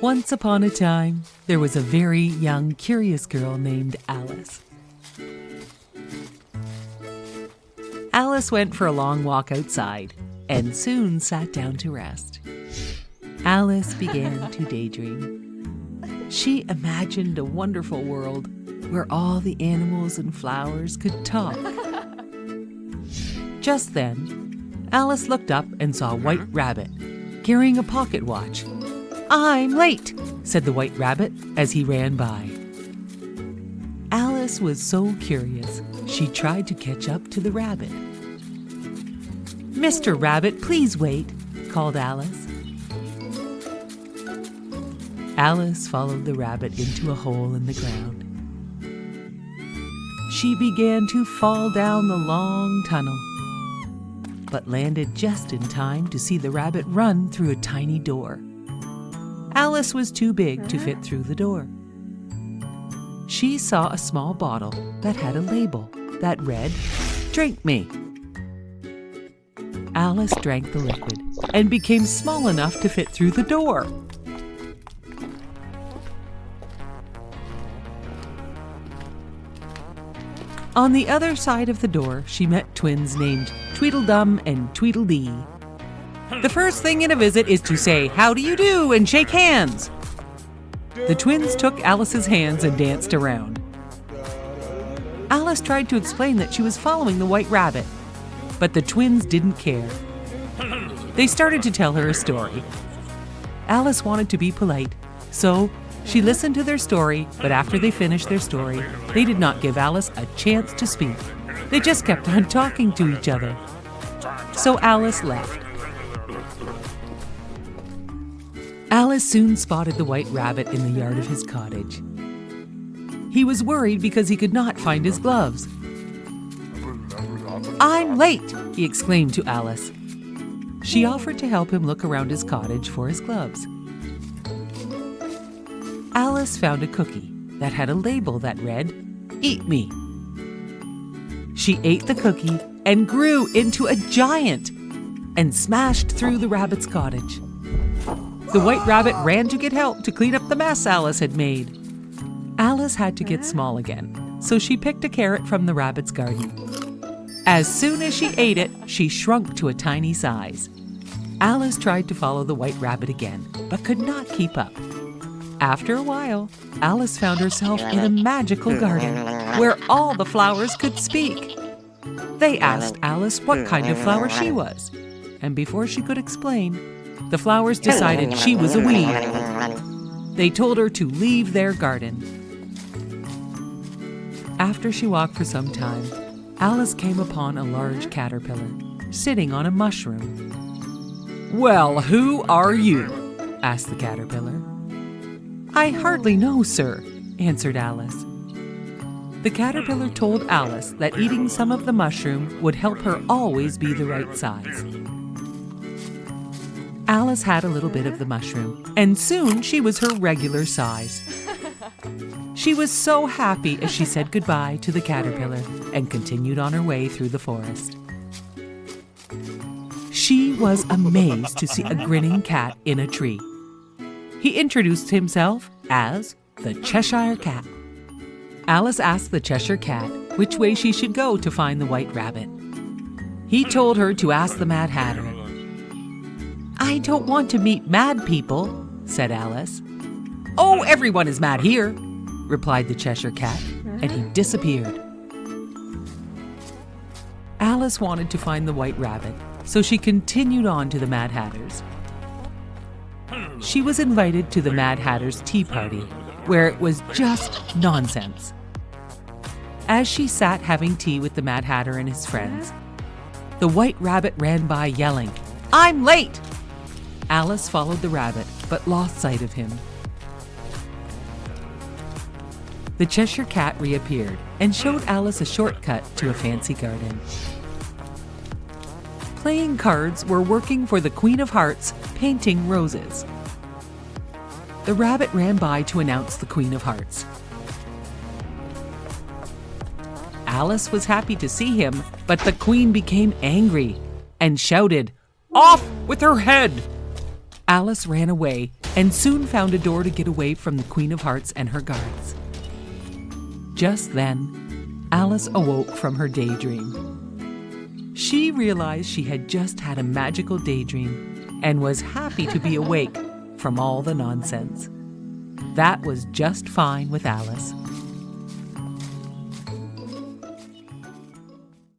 Once upon a time, there was a very young, curious girl named Alice. Alice went for a long walk outside and soon sat down to rest. Alice began to daydream. She imagined a wonderful world where all the animals and flowers could talk. Just then, Alice looked up and saw a white rabbit carrying a pocket watch. "I'm late," said the white rabbit as he ran by. Alice was so curious, she tried to catch up to the rabbit. "Mr. Rabbit, please wait," called Alice. Alice followed the rabbit into a hole in the ground. She began to fall down the long tunnel, but landed just in time to see the rabbit run through a tiny door. Alice was too big to fit through the door. She saw a small bottle that had a label that read, "Drink me." Alice drank the liquid and became small enough to fit through the door. On the other side of the door, she met twins named Tweedledum and Tweedledee. The first thing in a visit is to say, "How do you do?" and shake hands. The twins took Alice's hands and danced around. Alice tried to explain that she was following the white rabbit, but the twins didn't care. They started to tell her a story. Alice wanted to be polite, so she listened to their story, but after they finished their story, they did not give Alice a chance to speak. They just kept on talking to each other. So Alice left. Alice soon spotted the white rabbit in the yard of his cottage. He was worried because he could not find his gloves. "I'm late," he exclaimed to Alice. She offered to help him look around his cottage for his gloves. Alice found a cookie that had a label that read, "Eat me." She ate the cookie and grew into a giant and smashed through the rabbit's cottage. The white rabbit ran to get help to clean up the mess Alice had made. Alice had to get small again, so she picked a carrot from the rabbit's garden. As soon as she ate it, she shrunk to a tiny size. Alice tried to follow the white rabbit again, but could not keep up. After a while, Alice found herself in a magical garden where all the flowers could speak. They asked Alice what kind of flower she was, and before she could explain, the flowers decided she was a weed. They told her to leave their garden. After she walked for some time, Alice came upon a large caterpillar sitting on a mushroom. "Well, who are you?" asked the caterpillar. "I hardly know, sir," answered Alice. The caterpillar told Alice that eating some of the mushroom would help her always be the right size. Alice had a little bit of the mushroom, and soon she was her regular size. She was so happy as she said goodbye to the caterpillar and continued on her way through the forest. She was amazed to see a grinning cat in a tree. He introduced himself as the Cheshire Cat. Alice asked the Cheshire Cat which way she should go to find the white rabbit. He told her to ask the Mad Hatter. "I don't want to meet mad people," said Alice. "Oh, everyone is mad here," replied the Cheshire Cat, and he disappeared. Alice wanted to find the white rabbit, so she continued on to the Mad Hatter's. She was invited to the Mad Hatter's tea party, where it was just nonsense. As she sat having tea with the Mad Hatter and his friends, the white rabbit ran by yelling, "I'm late!" Alice followed the rabbit, but lost sight of him. The Cheshire Cat reappeared and showed Alice a shortcut to a fancy garden. Playing cards were working for the Queen of Hearts, painting roses. The rabbit ran by to announce the Queen of Hearts. Alice was happy to see him, but the Queen became angry and shouted, "Off with her head!" Alice ran away and soon found a door to get away from the Queen of Hearts and her guards. Just then, Alice awoke from her daydream. She realized she had just had a magical daydream and was happy to be awake from all the nonsense. That was just fine with Alice.